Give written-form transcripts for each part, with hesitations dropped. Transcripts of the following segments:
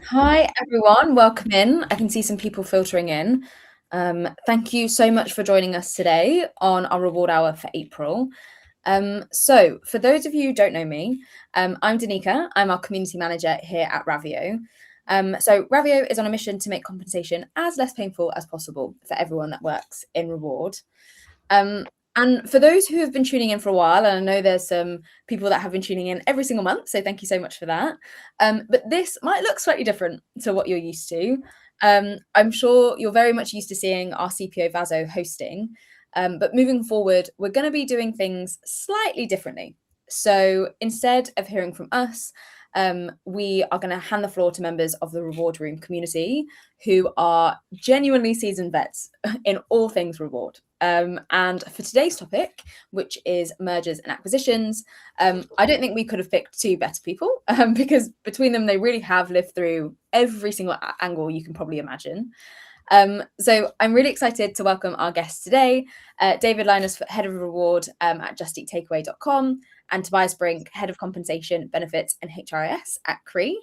Hi, everyone. Welcome in. I can see some people filtering in. Thank you so much for joining us today on our reward hour for April. So, for those of you who don't know me, I'm Danica. I'm our community manager here at Ravio. So, Ravio is on a mission to make compensation as less painful as possible for everyone that works in reward. And for those who have been tuning in for a while, and I know there's some people that have been tuning in every single month, so thank you so much for that. But this might look slightly different to what you're used to. I'm sure you're very much used to seeing our CPO Vaso hosting, but moving forward, we're going to be doing things slightly differently. So instead of hearing from us, we are going to hand the floor to members of the Reward Room community who are genuinely seasoned vets in all things reward. And for today's topic, which is mergers and acquisitions, I don't think we could have picked two better people because between them, they really have lived through every single angle you can probably imagine. So I'm really excited to welcome our guests today, David Linus, Head of Reward at JustEatTakeaway.com, and Tobias Brink, Head of Compensation, Benefits and HRIS at Cree.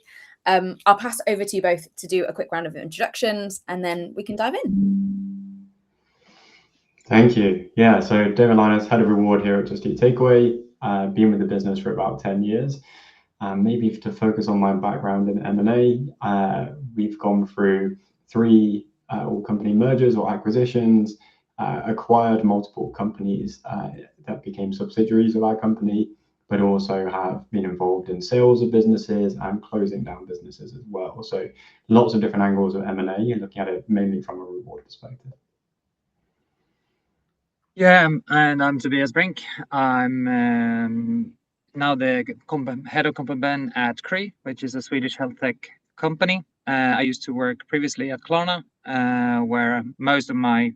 I'll pass over to you both to do a quick round of introductions, and then we can dive in. Thank you. Yeah, so David Linus, Head of Reward here at Just Eat Takeaway. Been with the business for about 10 years. Maybe to focus on my background in M&A, we've gone through three all-company mergers or acquisitions, acquired multiple companies that became subsidiaries of our company, but also have been involved in sales of businesses and closing down businesses as well. So lots of different angles of M&A, looking at it mainly from a reward perspective. Yeah, and I'm Tobias Brink. I'm now the head of Comp Ben at Cree, which is a Swedish health tech company. I used to work previously at Klarna, where most of my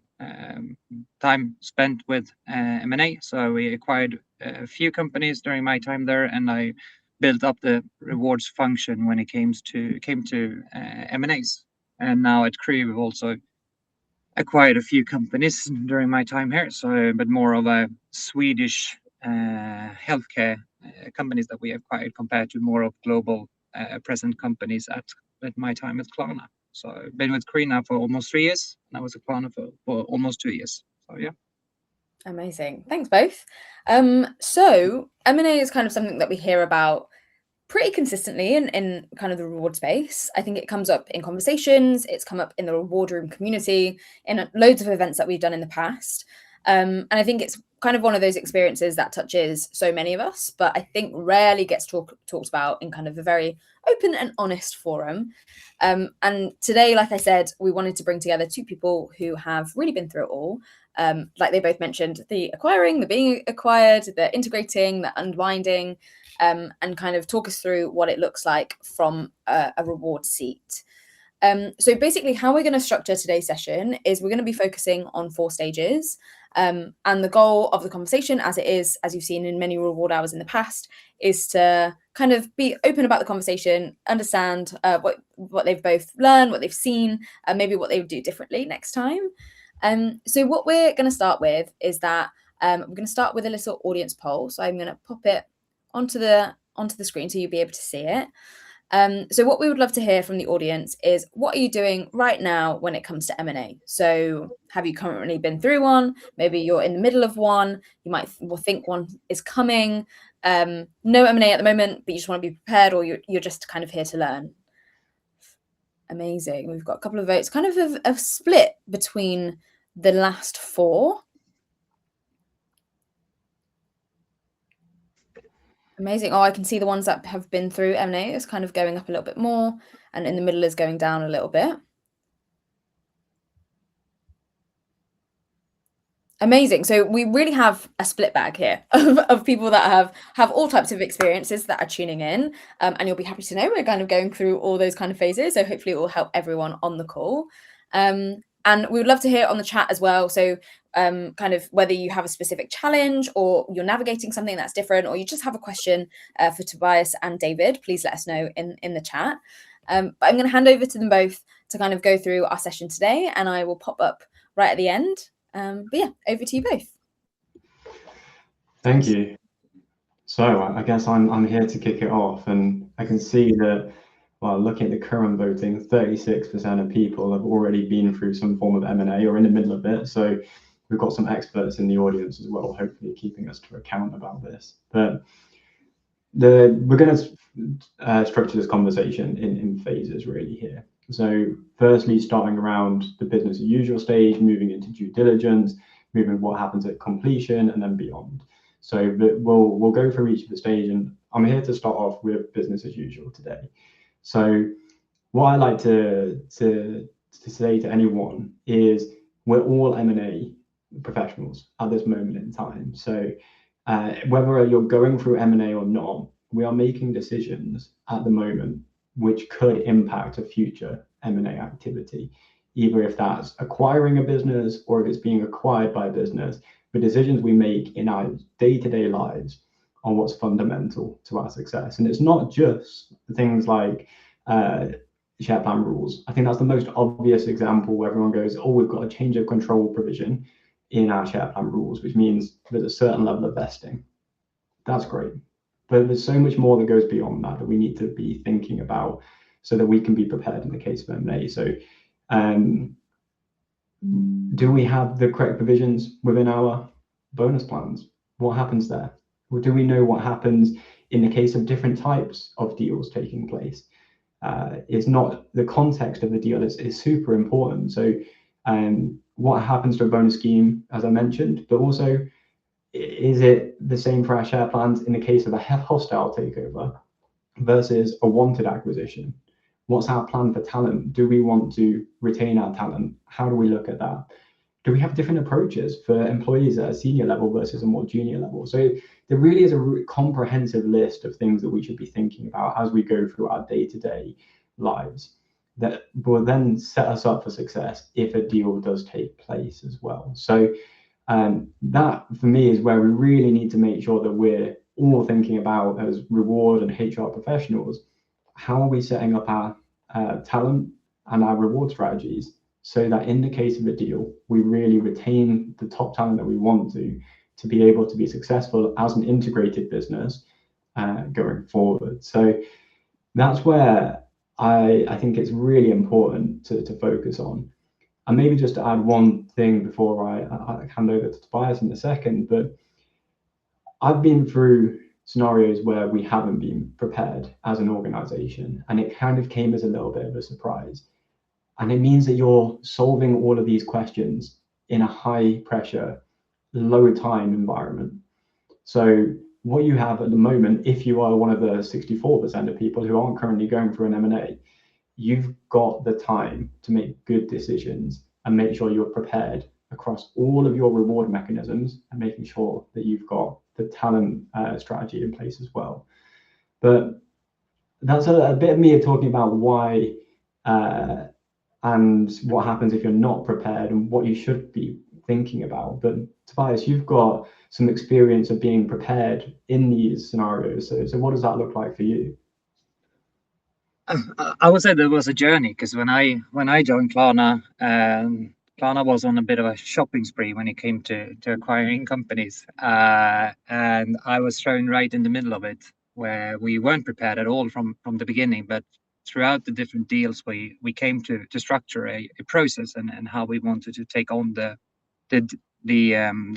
time spent with M&A. So we acquired a few companies during my time there, and I built up the rewards function when it came to M&As. And now at Cree, we've also acquired a few companies during my time here, but more of a Swedish healthcare companies that we acquired compared to more of global present companies at my time at Klarna. So I've been with Cree now for almost 3 years, and I was at Klarna for almost 2 years. So yeah. Amazing. Thanks both. So M&A is kind of something that we hear about pretty consistently in kind of the reward space. I think it comes up in conversations, it's come up in the reward room community, in loads of events that we've done in the past. And I think it's kind of one of those experiences that touches so many of us, but I think rarely gets talked about in kind of a very open and honest forum. And today, like I said, we wanted to bring together two people who have really been through it all. Like they both mentioned, the acquiring, the being acquired, the integrating, the unwinding, and kind of talk us through what it looks like from a reward seat. So basically how we're going to structure today's session is we're going to be focusing on 4 stages. And the goal of the conversation, as it is, as you've seen in many reward hours in the past, is to kind of be open about the conversation, understand what they've both learned, what they've seen, and maybe what they would do differently next time. So what we're going to start with is that we're going to start with a little audience poll. So I'm going to pop it onto the screen so you'll be able to see it. So what we would love to hear from the audience is, what are you doing right now when it comes to M&A? So have you currently been through one? Maybe you're in the middle of one. You might think one is coming. No M&A at the moment, but you just want to be prepared, or you're just kind of here to learn. Amazing. We've got a couple of votes, kind of a split between the last 4. Amazing. Oh, I can see the ones that have been through M&A is kind of going up a little bit more, and in the middle is going down a little bit. Amazing. So we really have a split bag here of people that have all types of experiences that are tuning in. And you'll be happy to know we're kind of going through all those kind of phases. So hopefully it will help everyone on the call. And we would love to hear on the chat as well. So kind of whether you have a specific challenge, or you're navigating something that's different, or you just have a question for Tobias and David, please let us know in the chat. But I'm going to hand over to them both to kind of go through our session today, and I will pop up right at the end. But yeah, over to you both. Thank you. So I guess I'm here to kick it off, and I can see that well, looking at the current voting, 36% of people have already been through some form of M&A or in the middle of it. So we've got some experts in the audience as well, hopefully keeping us to account about this. But we're going to structure this conversation in phases really here. So firstly, starting around the business as usual stage, moving into due diligence, moving what happens at completion, and then beyond. So we'll go through each of the stage, and I'm here to start off with business as usual today. So what I like to say to anyone is we're all M&A professionals at this moment in time. So whether you're going through M&A or not, we are making decisions at the moment which could impact a future M&A activity, either if that's acquiring a business or if it's being acquired by a business. The decisions we make in our day-to-day lives are what's fundamental to our success. And it's not just things like share plan rules. I think that's the most obvious example where everyone goes, oh, we've got a change of control provision in our share plan rules, which means there's a certain level of vesting. That's great. But there's so much more that goes beyond that we need to be thinking about so that we can be prepared in the case of M&A. So do we have the correct provisions within our bonus plans? What happens there? Or do we know what happens in the case of different types of deals taking place? It's not the context of the deal is super important. So what happens to a bonus scheme, as I mentioned, but also, is it the same for our share plans in the case of a hostile takeover versus a wanted acquisition? What's our plan for talent? Do we want to retain our talent? How do we look at that? Do we have different approaches for employees at a senior level versus a more junior level? So there really is a comprehensive list of things that we should be thinking about as we go through our day-to-day lives that will then set us up for success if a deal does take place as well. So that for me is where we really need to make sure that we're all thinking about, as reward and HR professionals, how are we setting up our talent and our reward strategies so that in the case of a deal, we really retain the top talent that we want to be able to be successful as an integrated business going forward. So that's where I think it's really important to focus on. And maybe just to add one thing before I hand over to Tobias in a second, but I've been through scenarios where we haven't been prepared as an organization, and it kind of came as a little bit of a surprise. And it means that you're solving all of these questions in a high pressure, low time environment. So what you have at the moment, if you are one of the 64% of people who aren't currently going through an M&A, you've got the time to make good decisions and make sure you're prepared across all of your reward mechanisms and making sure that you've got the talent strategy in place as well. But that's a bit of me talking about why and what happens if you're not prepared and what you should be thinking about. But Tobias, you've got some experience of being prepared in these scenarios. So what does that look like for you? I would say there was a journey, because when I joined Klarna, Klarna was on a bit of a shopping spree when it came to acquiring companies, and I was thrown right in the middle of it, where we weren't prepared at all from the beginning. But throughout the different deals, we came to structure a process and how we wanted to take on the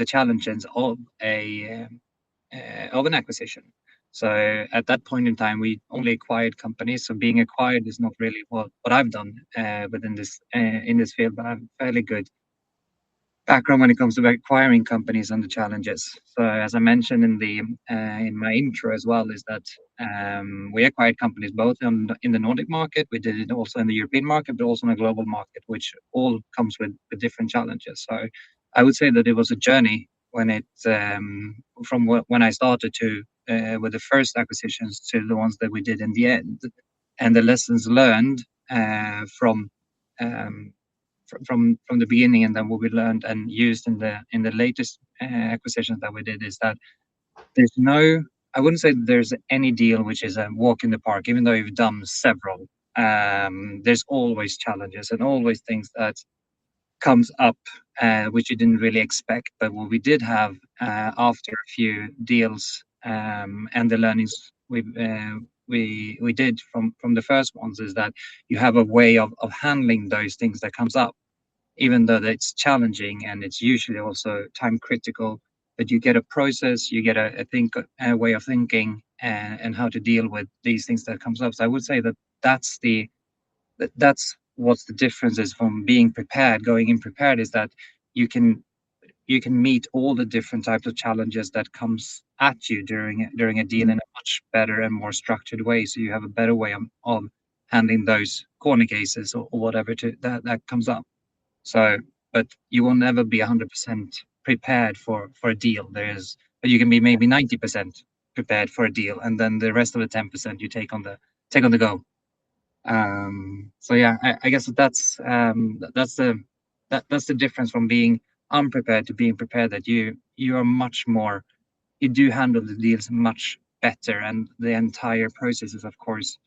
challenges of an acquisition. So at that point in time, we only acquired companies. So being acquired is not really what I've done within this in this field, but I have fairly good background when it comes to acquiring companies and the challenges. So as I mentioned in my intro as well, is that we acquired companies both in the Nordic market. We did it also in the European market, but also in a global market, which all comes with different challenges. So I would say that it was a journey when when I started to with the first acquisitions to the ones that we did in the end, and the lessons learned from the beginning, and then what we learned and used in the latest acquisitions that we did, is that there's I wouldn't say there's any deal which is a walk in the park, even though you've done several. There's always challenges and always things that comes up which you didn't really expect. But what we did have after a few deals and the learnings we did from the first ones is that you have a way of handling those things that comes up, even though it's challenging and it's usually also time critical. But you get a process, you get a way of thinking, and how to deal with these things that comes up. So I would say that that's what the difference is from being prepared. Going in prepared is that you can meet all the different types of challenges that comes at you during a deal in a much better and more structured way. So you have a better way of handling those corner cases or whatever that comes up. So, but you will never be 100% prepared for a deal. But you can be maybe 90% prepared for a deal, and then the rest of the 10% you take on the go. So yeah, I guess that's the difference from being unprepared to being prepared. That you are much more, you do handle the deals much better, and the entire process is of course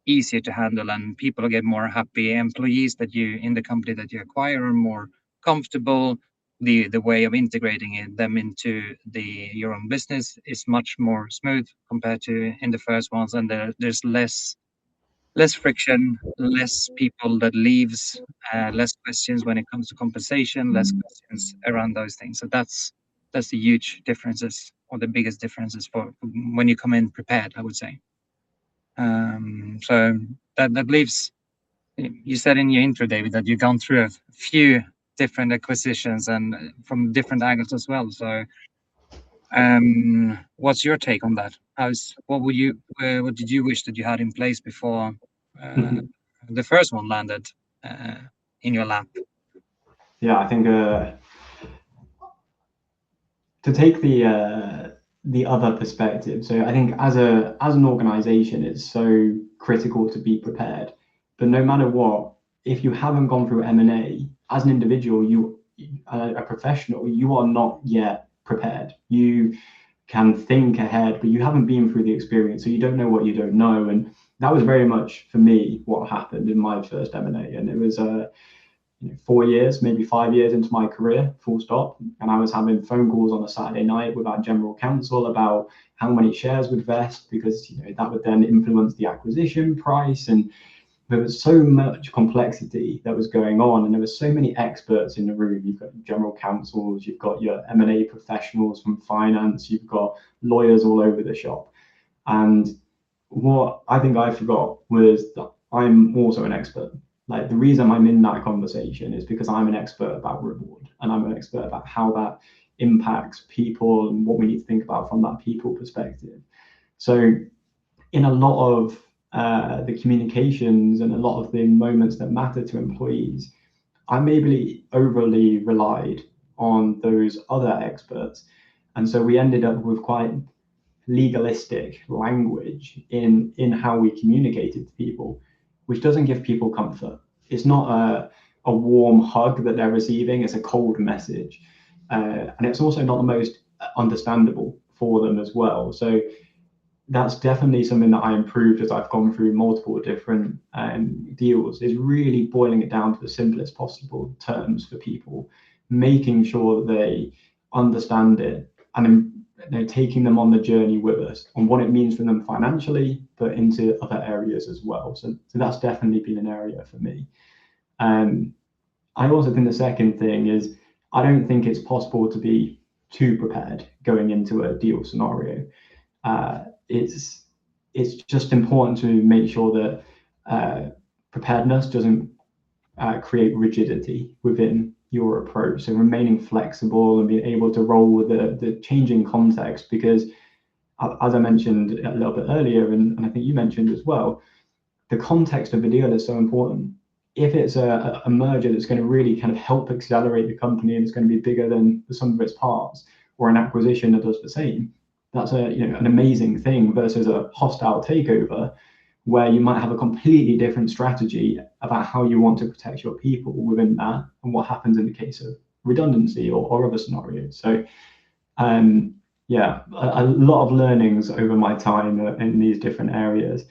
easier to handle, and people get more happy. Employees that you in the company that you acquire are more comfortable. The way of integrating them into your own business is much more smooth compared to in the first ones, and there's less friction, less people that leaves, less questions when it comes to compensation, less questions around those things. So that's the huge differences, or the biggest differences for when you come in prepared, I would say. So that leaves. You said in your intro, David, that you've gone through a few different acquisitions and from different angles as well. So, what's your take on that? What did you wish that you had in place before the first one landed in your lap? Yeah, I think to take the other perspective. So I think as an organization, it's so critical to be prepared. But no matter what, if you haven't gone through M&A as an individual, you a professional, you are not yet prepared. You can think ahead, but you haven't been through the experience, so you don't know what you don't know. And that was very much for me what happened in my first M&A, and it was 4 years, maybe 5 years into my career, full stop. And I was having phone calls on a Saturday night with our general counsel about how many shares would vest, because that would then influence the acquisition price. And there was so much complexity that was going on, and there were so many experts in the room. You've got general counsels, you've got your M&A professionals from finance, you've got lawyers all over the shop. And what I think I forgot was that I'm also an expert. Like, the reason I'm in that conversation is because I'm an expert about reward, and I'm an expert about how that impacts people and what we need to think about from that people perspective. So in a lot of the communications and a lot of the moments that matter to employees, I maybe overly relied on those other experts. And so we ended up with quite legalistic language in how we communicated to people, which doesn't give people comfort. It's not a warm hug that they're receiving, it's a cold message. And it's also not the most understandable for them as well. So that's definitely something that I improved as I've gone through multiple different deals, is really boiling it down to the simplest possible terms for people, making sure that they understand it, and taking them on the journey with us on what it means for them financially, but into other areas as well. So that's definitely been an area for me. I also think the second thing is, I don't think it's possible to be too prepared going into a deal scenario. It's just important to make sure that preparedness doesn't create rigidity within your approach. So remaining flexible and being able to roll with the changing context, because as I mentioned a little bit earlier, and I think you mentioned as well, the context of the deal is so important. If it's a merger that's going to really kind of help accelerate the company and it's going to be bigger than the sum of its parts, or an acquisition that does the same, that's an amazing thing, versus a hostile takeover where you might have a completely different strategy about how you want to protect your people within that, and what happens in the case of redundancy or other scenarios. So yeah, a lot of learnings over my time in these different areas.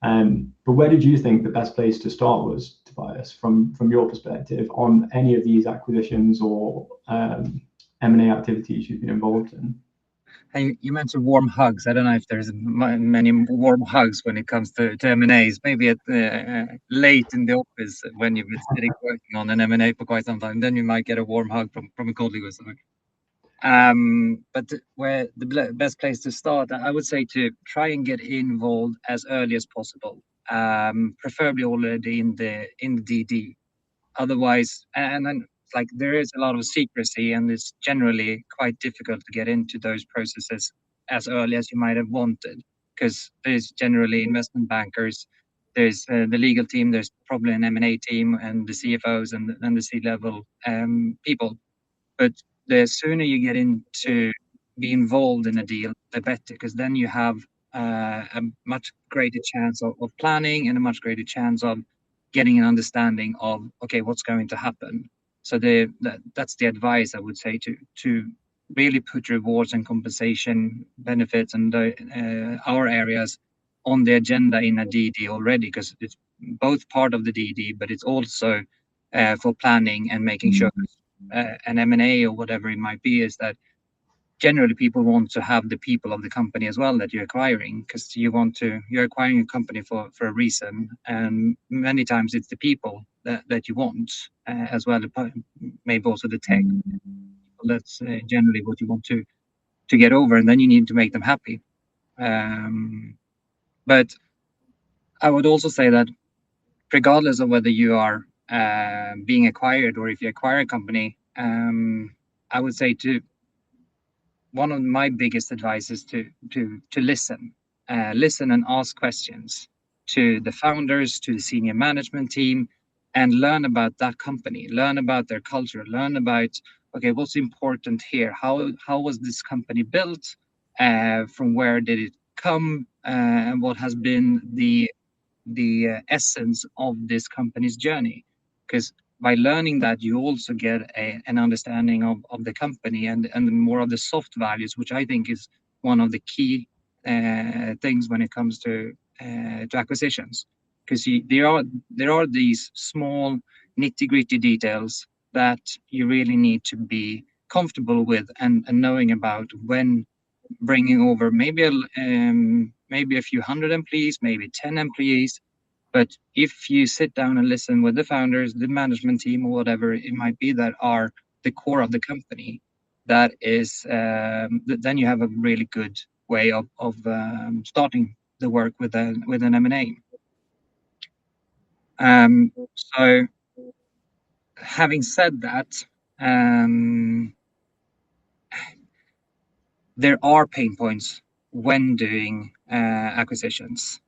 But where did you think the best place to start was, Tobias, from your perspective, on any of these acquisitions or M&A activities you've been involved in? And you mentioned warm hugs. I don't know if there's many warm hugs when it comes to M&As. Maybe at late in the office when you've been sitting working on an M&A for quite some time, then you might get a warm hug from a colleague or something. But where the best place to start, I would say to try and get involved as early as possible, preferably already in the DD. Otherwise, and then like there is a lot of secrecy, and it's generally quite difficult to get into those processes as early as you might have wanted, because there's generally investment bankers, there's the legal team, there's probably an M&A team, and the CFOs and the C-level people. But the sooner you get into be involved in a deal, the better, because then you have a much greater chance of planning and a much greater chance of getting an understanding of, okay, what's going to happen. So that's the advice I would say to really put rewards and compensation benefits and our areas on the agenda in a DD already, because it's both part of the DD, but it's also for planning and making sure an M&A or whatever it might be, is that generally people want to have the people of the company as well that you're acquiring, because you're acquiring a company for a reason, and many times it's the people that you want as well, maybe also the tech. That's generally what you want to get over, and then you need to make them happy. But I would also say that regardless of whether you are being acquired or if you acquire a company, I would say one of my biggest advice is to listen and ask questions to the founders, to the senior management team, and learn about that company, learn about their culture, learn about, okay, what's important here, how was this company built, from where did it come, and what has been the essence of this company's journey. Because by learning that, you also get an understanding of the company and more of the soft values, which I think is one of the key things when it comes to acquisitions. Because there are these small nitty-gritty details that you really need to be comfortable with and knowing about when bringing over maybe a few hundred employees, maybe 10 employees. But if you sit down and listen with the founders, the management team, or whatever it might be that are the core of the company, that is, then you have a really good way of starting the work with an M&A. So having said that, there are pain points when doing acquisitions.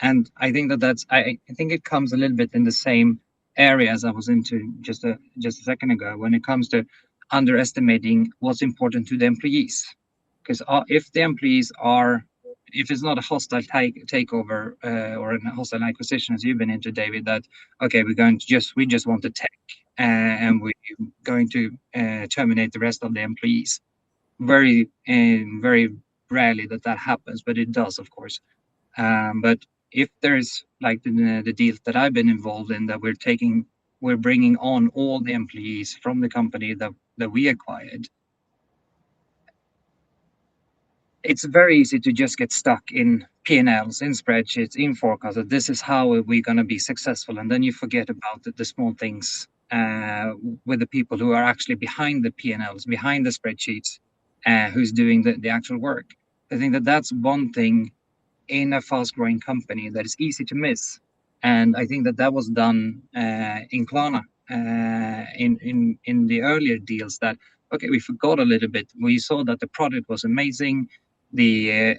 And I think I think it comes a little bit in the same area as I was into just a second ago, when it comes to underestimating what's important to the employees. Because if the employees if it's not a hostile takeover or a hostile acquisition as you've been into, David, that okay, we just want the tech and we're going to terminate the rest of the employees. Very rarely that happens, but it does, of course. But if there's like the deals that I've been involved in, that we're bringing on all the employees from the company that we acquired, it's very easy to just get stuck in P&Ls, in spreadsheets, in forecasts. That this is how we're going to be successful, and then you forget about the small things with the people who are actually behind the P&Ls, behind the spreadsheets, who's doing the actual work. I think that's one thing in a fast-growing company that is easy to miss, and I think that was done in Klarna in the earlier deals. That okay, we forgot a little bit. We saw that the product was amazing, the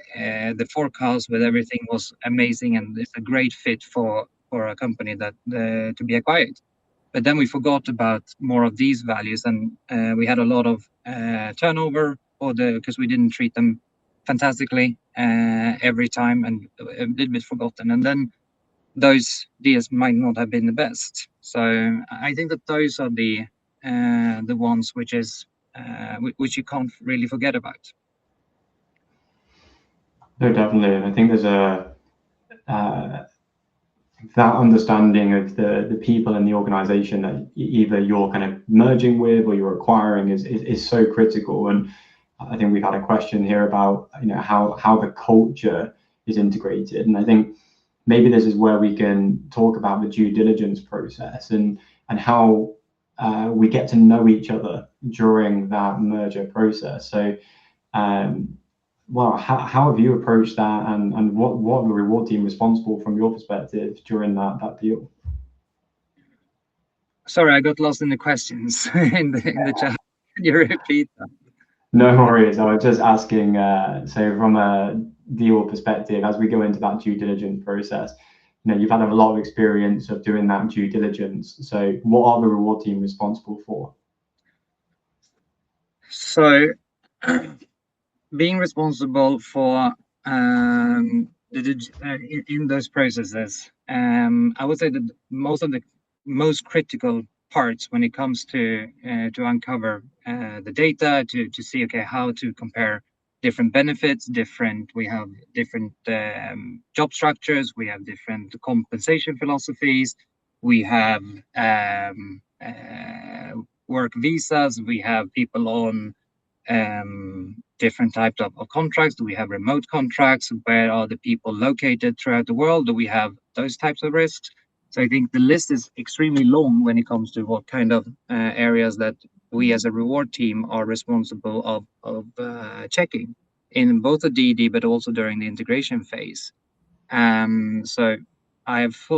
forecast with everything was amazing, and it's a great fit for a company that to be acquired. But then we forgot about more of these values, and we had a lot of turnover, because we didn't treat them fantastically every time, and a little bit forgotten. And then those deals might not have been the best. So I think that those are the ones which you can't really forget about. No, definitely. I think there's that understanding of the people in the organization that either you're kind of merging with or you're acquiring is so critical. And I think we've had a question here about how the culture is integrated, and I think maybe this is where we can talk about the due diligence process and how we get to know each other during that merger process. So, well, how have you approached that, and what the reward team responsible from your perspective during that deal? Sorry, I got lost in the questions in the chat. Can you repeat that? No worries. I was just asking, so from a deal perspective, as we go into that due diligence process, you've had a lot of experience of doing that due diligence. So what are the reward team responsible for? So being responsible for in those processes, I would say that most of the most critical parts when it comes to uncover the data, to see, okay, how to compare different benefits, we have different job structures, we have different compensation philosophies, we have work visas, we have people on different types of contracts. Do we have remote contracts? Where are the people located throughout the world? Do we have those types of risks? So I think the list is extremely long when it comes to what kind of areas that we as a reward team are responsible of checking in both the DD but also during the integration phase. So I've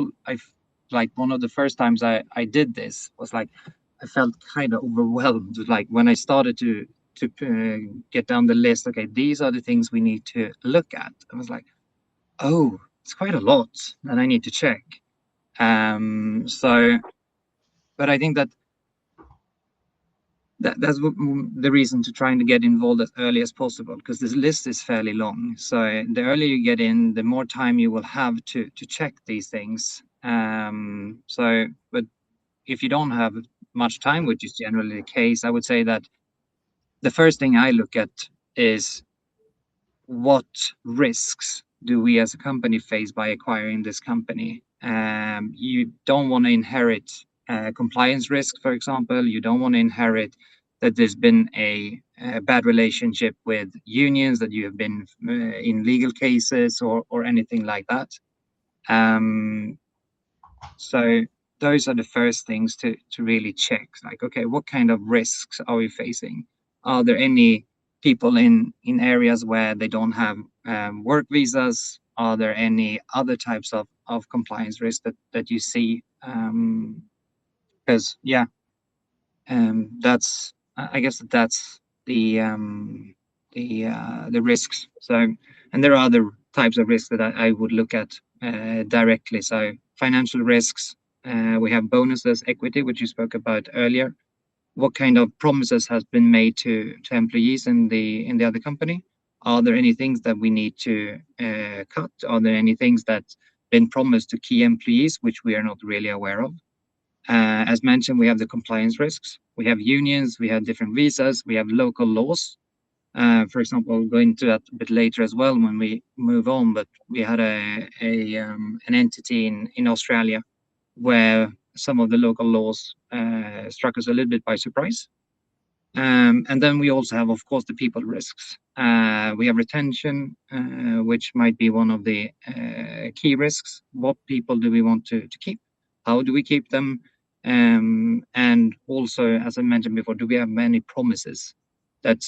like one of the first times I did this was like I felt kind of overwhelmed. Like when I started to get down the list, okay, these are the things we need to look at. I was like, oh, it's quite a lot that I need to check. So, but I think that's the reason to trying to get involved as early as possible, because this list is fairly long. So the earlier you get in, the more time you will have to check these things. So, but if you don't have much time, which is generally the case, I would say that the first thing I look at is what risks do we as a company face by acquiring this company. You don't want to inherit compliance risk, for example. You don't want to inherit that there's been a bad relationship with unions, that you have been in legal cases or anything like that. So those are the first things to really check. Like, okay, what kind of risks are we facing? Are there any people in areas where they don't have work visas? Are there any other types of compliance risks that you see? Because that's, I guess that's the risks. So, and there are other types of risks that I would look at directly. So financial risks, we have bonuses, equity, which you spoke about earlier. What kind of promises has been made to employees in the other company? Are there any things that we need to cut? Are there any things that's been promised to key employees which we are not really aware of? As mentioned, we have the compliance risks. We have unions, we have different visas, we have local laws. For example, we'll go into that a bit later as well when we move on, but we had an entity in Australia where some of the local laws struck us a little bit by surprise. And then we also have, of course, the people risks. We have retention, which might be one of the key risks. What people do we want to keep? How do we keep them? And also, as I mentioned before, do we have many promises that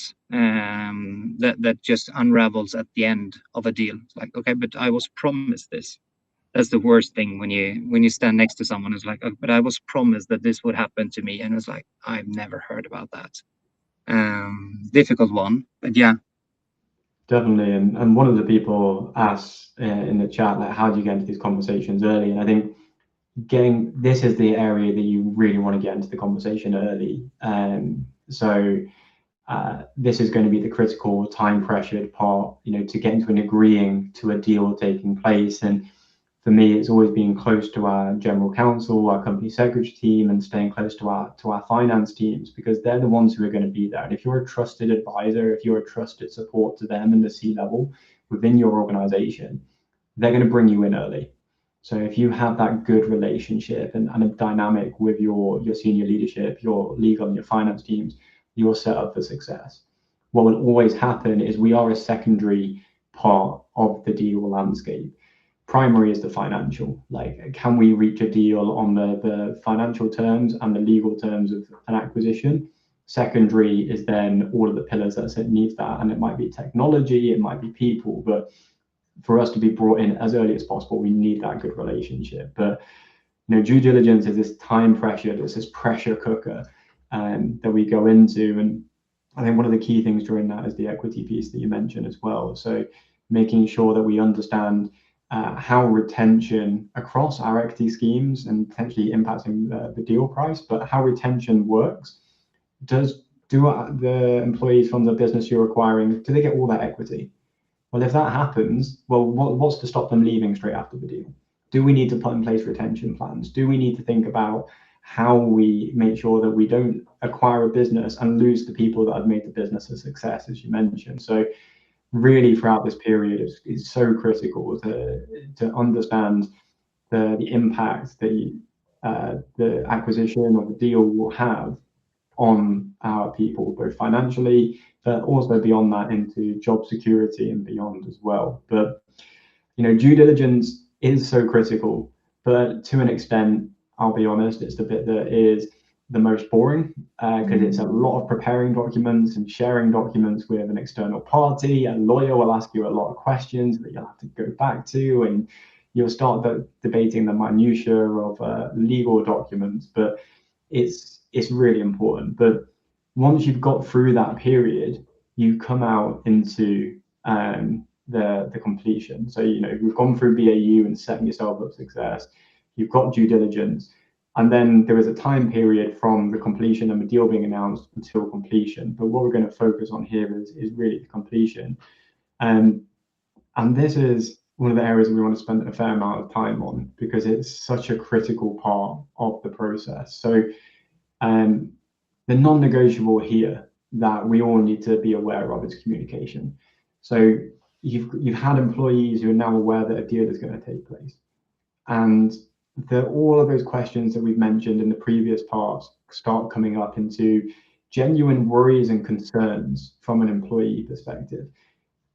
just unravels at the end of a deal? It's like, okay, but I was promised this. That's the worst thing when you stand next to someone who's like, oh, but I was promised that this would happen to me, and it's like, I've never heard about that. Difficult one, but yeah. Definitely, and one of the people asked in the chat, like, how do you get into these conversations early? And I think this is the area that you really want to get into the conversation early. So this is going to be the critical time pressured part, to get into an agreeing to a deal taking place. And for me, it's always being close to our general counsel, our company secretary team, and staying close to our finance teams, because they're the ones who are going to be there. And if you're a trusted advisor, if you're a trusted support to them in the C-level within your organization, they're going to bring you in early. So if you have that good relationship and a dynamic with your senior leadership, your legal and your finance teams, you're set up for success. what will always happen is we are a secondary part of the deal landscape. Primary is the financial, like can we reach a deal on the financial terms and the legal terms of an acquisition. Secondary is then all of the pillars that needs that, and it might be technology, it might be people, but for us to be brought in as early as possible, we need that good relationship. But due diligence is this time pressure, it's this pressure cooker that we go into. And I think one of the key things during that is the equity piece that you mentioned as well. So making sure that we understand how retention across our equity schemes and potentially impacting the deal price, but how retention works. Do the employees from the business you're acquiring, do they get all that equity? Well, if that happens, well, what's to stop them leaving straight after the deal? Do we need to put in place retention plans? Do we need to think about how we make sure that we don't acquire a business and lose the people that have made the business a success, as you mentioned? So really throughout this period, it's so critical to understand the impact that the acquisition or the deal will have on our people, both financially, but also beyond that into job security and beyond as well. But due diligence is so critical, but to an extent, I'll be honest, it's the bit that is the most boring because it's a lot of preparing documents and sharing documents with an external party. A lawyer will ask you a lot of questions that you'll have to go back to, and you'll start debating the minutiae of legal documents. But it's really important. But once you've got through that period, you come out into the completion. So you've gone through BAU and setting yourself up success. You've got due diligence. And then there is a time period from the completion and the deal being announced until completion. But what we're going to focus on here is really the completion. And this is one of the areas we want to spend a fair amount of time on because it's such a critical part of the process. So the non-negotiable here that we all need to be aware of is communication. So you've had employees who are now aware that a deal is going to take place. And all of those questions that we've mentioned in the previous parts start coming up into genuine worries and concerns from an employee perspective.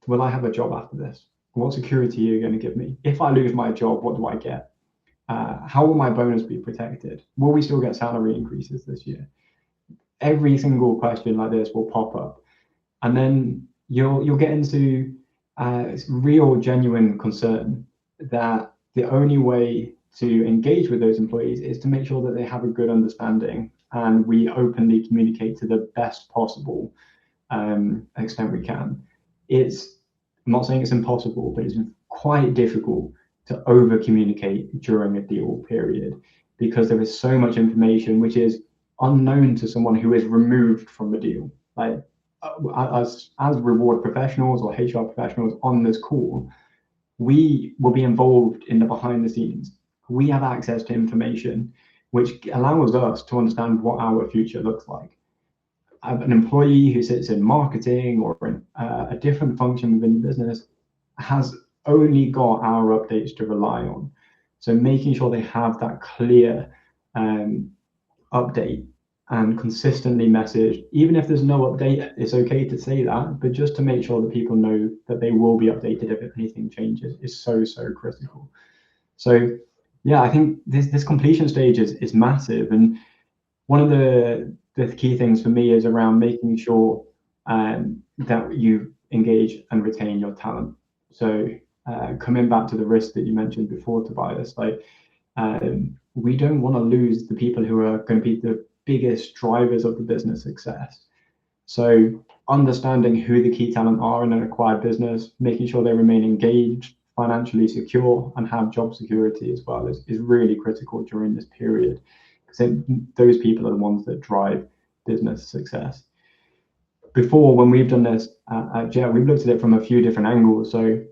Will I have a job after this? What security are you going to give me? If I lose my job, what do I get? How will my bonus be protected? Will we still get salary increases this year? Every single question like this will pop up. And then you'll get into real, genuine concern that the only way to engage with those employees is to make sure that they have a good understanding and we openly communicate to the best possible extent we can. I'm not saying it's impossible, but it's quite difficult to over communicate during a deal period because there is so much information which is unknown to someone who is removed from the deal. Like as reward professionals or HR professionals on this call, we will be involved in the behind the scenes. We have access to information which allows us to understand what our future looks like. An employee who sits in marketing or in a different function within the business has only got our updates to rely on. So making sure they have that clear update and consistently message, even if there's no update, it's okay to say that, but just to make sure that people know that they will be updated if anything changes is so critical. So yeah, I think this completion stage is massive. And one of the key things for me is around making sure that you engage and retain your talent. So coming back to the risk that you mentioned before, Tobias, we don't want to lose the people who are going to be the biggest drivers of the business success. So understanding who the key talent are in an acquired business, making sure they remain engaged, financially secure, and have job security as well is really critical during this period. Because those people are the ones that drive business success. Before, when we've done this at Jet, we've looked at it from a few different angles. So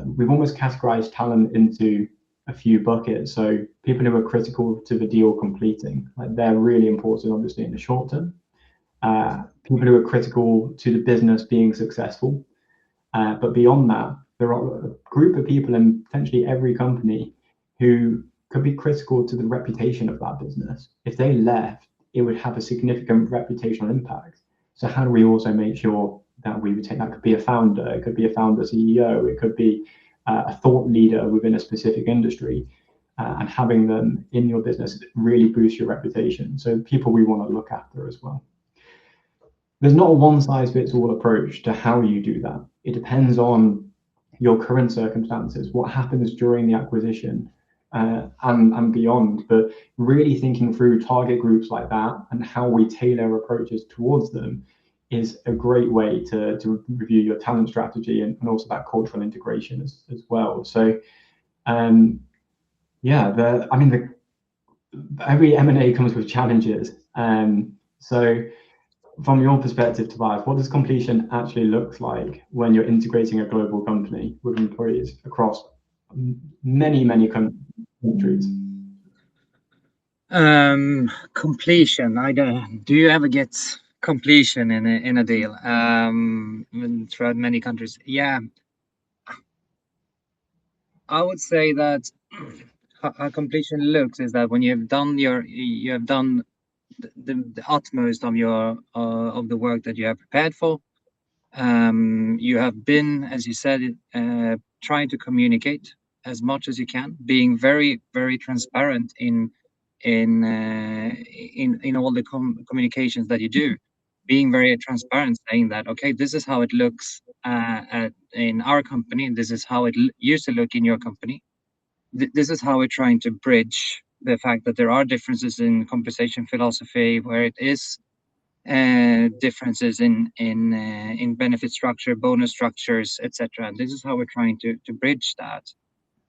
we've almost categorized talent into a few buckets. So people who are critical to the deal completing, they're really important, obviously, in the short term. People who are critical to the business being successful. But beyond that, there are a group of people in potentially every company who could be critical to the reputation of that business. If they left, it would have a significant reputational impact. So how do we also make sure that we would take. That could be a founder, it could be a founder CEO, it could be a thought leader within a specific industry. And having them in your business really boosts your reputation. So people we want to look after as well. There's not a one-size-fits-all approach to how you do that. It depends on your current circumstances, what happens during the acquisition, and beyond. But really thinking through target groups like that and how we tailor approaches towards them is a great way to review your talent strategy and also that cultural integration as well. So yeah, every M&A comes with challenges. So from your perspective, Tobias, what does completion actually look like when you're integrating a global company with employees across many countries? Completion. Do you ever get completion in a deal throughout many countries? Yeah, I would say that how completion looks is that when you have done the utmost of your of the work that you have prepared for. You have been, as you said, trying to communicate as much as you can, being very transparent in all the communications that you do, being very transparent, saying that okay, this is how it looks in our company, and this is how it used to look in your company. This is how we're trying to bridge the fact that there are differences in compensation philosophy, where it is differences in benefit structure, bonus structures, etc. This is how we're trying to bridge that.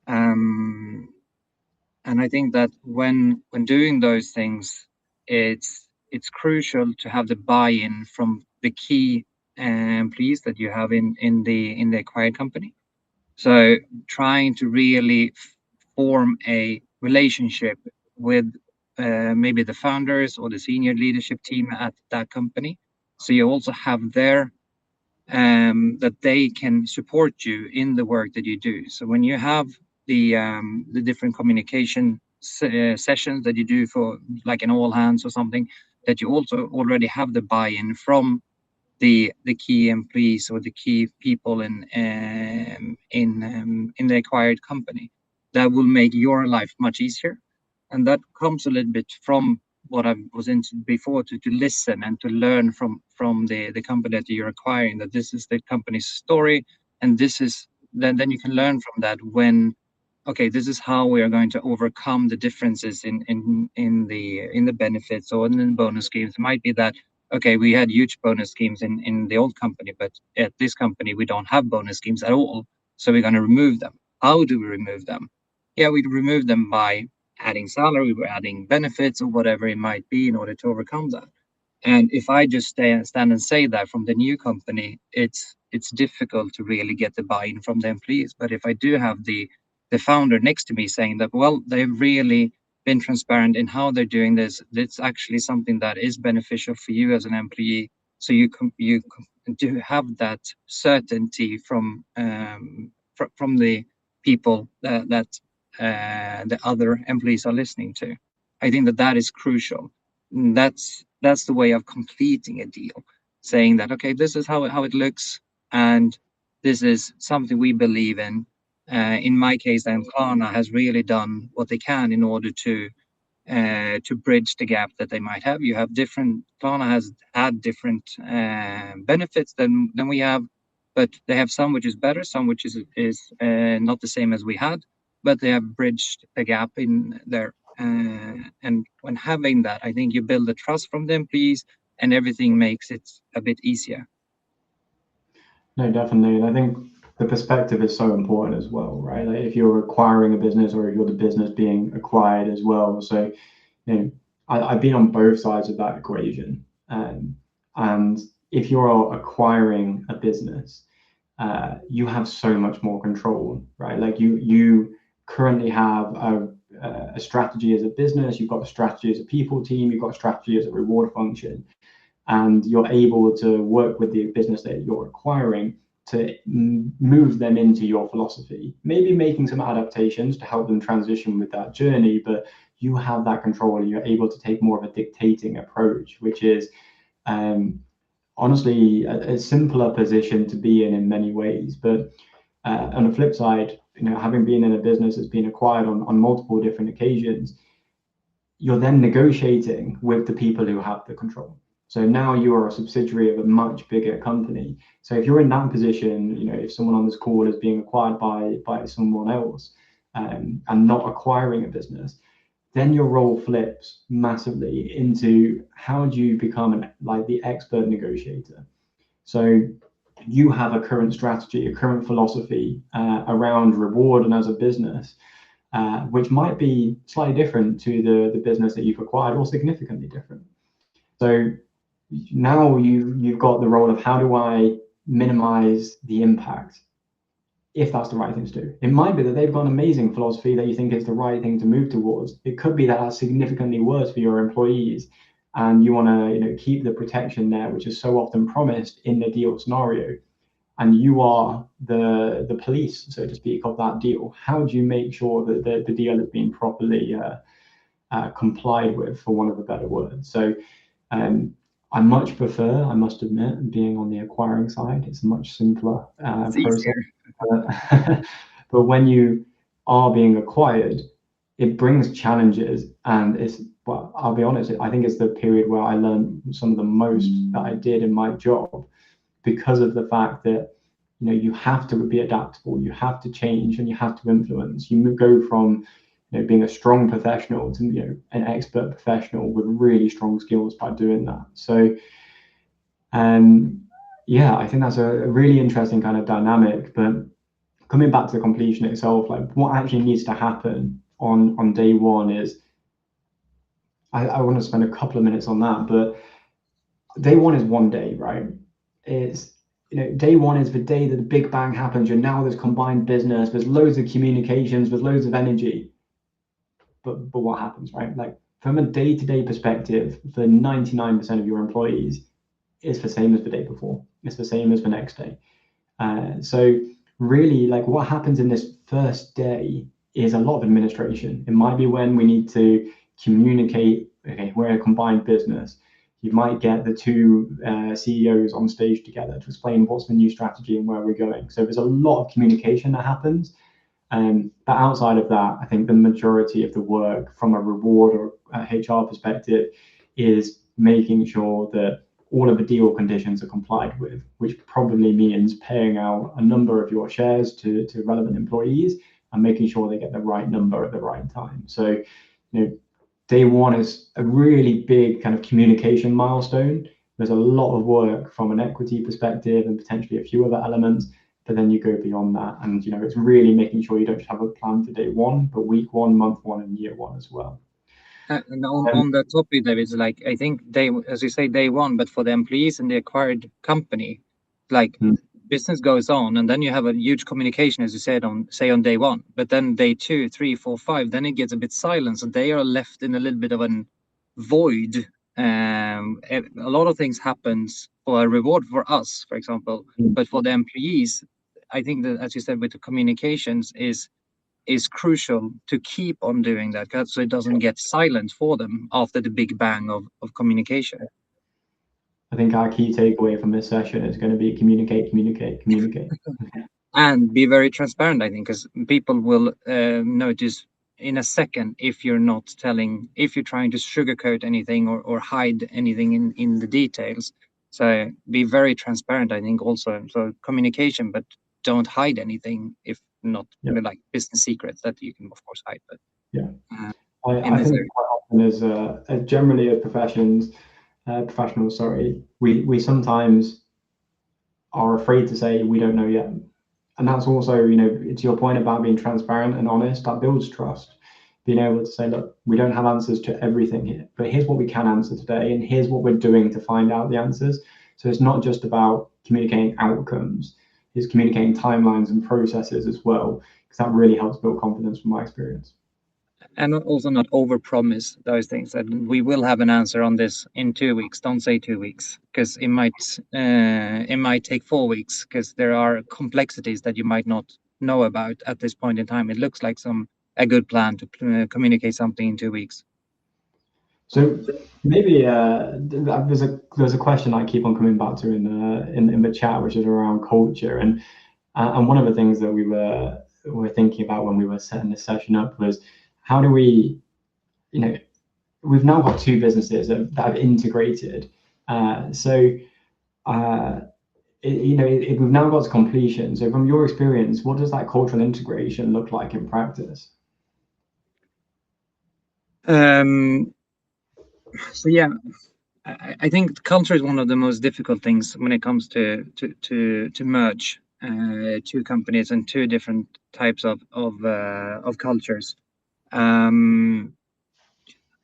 And I think that when doing those things, it's crucial to have the buy-in from the key employees that you have in the acquired company. So trying to really form a relationship with maybe the founders or the senior leadership team at that company. So you also have there that they can support you in the work that you do. So when you have the different communication sessions that you do for like an all hands or something, that you also already have the buy-in from the key employees or the key people in the acquired company. That will make your life much easier, and that comes a little bit from what I was into before, to listen and to learn from the company that you're acquiring, that this is the company's story, and this is then you can learn from that when okay, this is how we are going to overcome the differences in the benefits or in the bonus schemes. It might be that okay, we had huge bonus schemes in the old company, but at this company we don't have bonus schemes at all, so we're going to remove them. How do we remove them? Yeah, we remove them by adding salary, we're adding benefits or whatever it might be in order to overcome that. And if I just stand and say that from the new company, it's difficult to really get the buy-in from the employees. But if I do have the founder next to me saying that, well, they've really been transparent in how they're doing this, it's actually something that is beneficial for you as an employee. So you do have that certainty from the people that the other employees are listening to. I think that is crucial. And that's the way of completing a deal, saying that okay, this is how it looks, and this is something we believe in. In my case, then Klarna has really done what they can in order to bridge the gap that they might have. You have Klarna has had different benefits than we have, but they have some which is better, some which is not the same as we had, but they have bridged the gap in there. And when having that, I think you build the trust from the employees, and everything makes it a bit easier. No, definitely. And I think the perspective is so important as well, right? Like if you're acquiring a business or if you're the business being acquired as well. So, I've been on both sides of that equation. And if you're acquiring a business, you have so much more control, right? Like you currently have a strategy as a business, you've got a strategy as a people team, you've got a strategy as a reward function, and you're able to work with the business that you're acquiring to move them into your philosophy, maybe making some adaptations to help them transition with that journey, but you have that control and you're able to take more of a dictating approach, which is honestly a simpler position to be in many ways. But on the flip side, having been in a business that's been acquired on multiple different occasions, you're then negotiating with the people who have the control. So now you are a subsidiary of a much bigger company. So if you're in that position, if someone on this call is being acquired by someone else, and not acquiring a business, then your role flips massively into how do you become the expert negotiator. So you have a current strategy, a current philosophy around reward and as a business, which might be slightly different to the business that you've acquired, or significantly different. So now you've got the role of how do I minimize the impact, if that's the right thing to do. It might be that they've got an amazing philosophy that you think is the right thing to move towards. It could be that that's significantly worse for your employees, and you want to keep the protection there, which is so often promised in the deal scenario. And you are the police, so to speak, of that deal. How do you make sure that the deal is being properly complied with, for want of a better word? So I much prefer, I must admit, being on the acquiring side. It's a much simpler process. But when you are being acquired, it brings challenges, and well, I'll be honest, I think it's the period where I learned some of the most that I did in my job, because of the fact that you have to be adaptable, you have to change, and you have to influence. You go from being a strong professional to an expert professional with really strong skills by doing that. So yeah, I think that's a really interesting kind of dynamic. But coming back to the completion itself, what actually needs to happen on day one is, I want to spend a couple of minutes on that, but day one is one day, right? It's day one is the day that the big bang happens. You're now this combined business. There's loads of communications, there's loads of energy. But what happens, right? From a day-to-day perspective, for 99% of your employees, it's the same as the day before. It's the same as the next day. So really, what happens in this first day is a lot of administration. It might be when we need to communicate, okay, we're a combined business. You might get the two CEOs on stage together to explain what's the new strategy and where we're going. So there's a lot of communication that happens. But outside of that, I think the majority of the work from a reward or HR perspective is making sure that all of the deal conditions are complied with, which probably means paying out a number of your shares to relevant employees and making sure they get the right number at the right time. So, day one is a really big kind of communication milestone. There's a lot of work from an equity perspective and potentially a few other elements, but then you go beyond that. And, it's really making sure you don't just have a plan for day one, but week one, month one, and year one as well. And on that topic, David, I think as you say, day one, but for the employees in the acquired company, business goes on, and then you have a huge communication, as you said, on day one. But then day 2, 3, 4, 5, then it gets a bit silent, and they are left in a little bit of a void. A lot of things happens for a reward for us, for example, but for the employees, I think that, as you said, with the communications is crucial to keep on doing that, so it doesn't get silent for them after the big bang of communication. I think our key takeaway from this session is going to be communicate. And be very transparent, I think, because people will notice in a second if you're trying to sugarcoat anything or hide anything in the details. So be very transparent, I think, also. So communication, but don't hide anything, if not like business secrets that you can of course hide. But I think quite often as generally as professionals, we sometimes are afraid to say we don't know yet. And that's also, to your point about being transparent and honest, that builds trust. Being able to say, look, we don't have answers to everything here, but here's what we can answer today, and here's what we're doing to find out the answers. So it's not just about communicating outcomes, it's communicating timelines and processes as well, because that really helps build confidence from my experience. And also not overpromise those things, that we will have an answer on this in 2 weeks. Don't say 2 weeks, because it might take 4 weeks, because there are complexities that you might not know about at this point in time. It looks like a good plan to communicate something in 2 weeks. So maybe there's a question I keep on coming back to in the chat, which is around culture, and one of the things that we were thinking about when we were setting this session up was how do we, we've now got two businesses that have integrated, we've now got to completion. So from your experience, what does that cultural integration look like in practice? So yeah, I think culture is one of the most difficult things when it comes to merge two companies and two different types of cultures.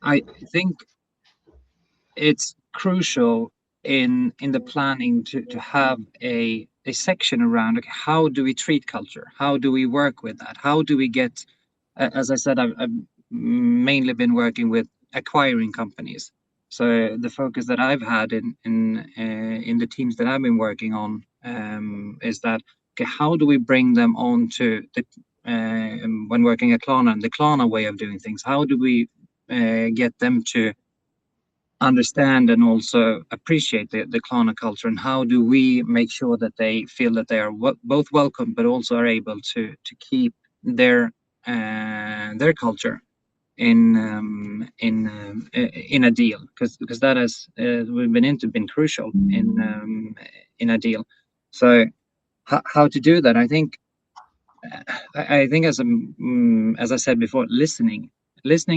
I think it's crucial in the planning to have a section around, okay, how do we treat culture? How do we work with that? How do we get, as I said, I've mainly been working with acquiring companies. So the focus that I've had in the teams that I've been working on is that, okay, how do we bring them on to the when working at Klarna and the Klarna way of doing things? How do we get them to understand and also appreciate the Klarna culture, and how do we make sure that they feel that they are both welcome but also are able to keep their culture in a deal, because that has we've been crucial in a deal. So how to do that? I think as I said before, listening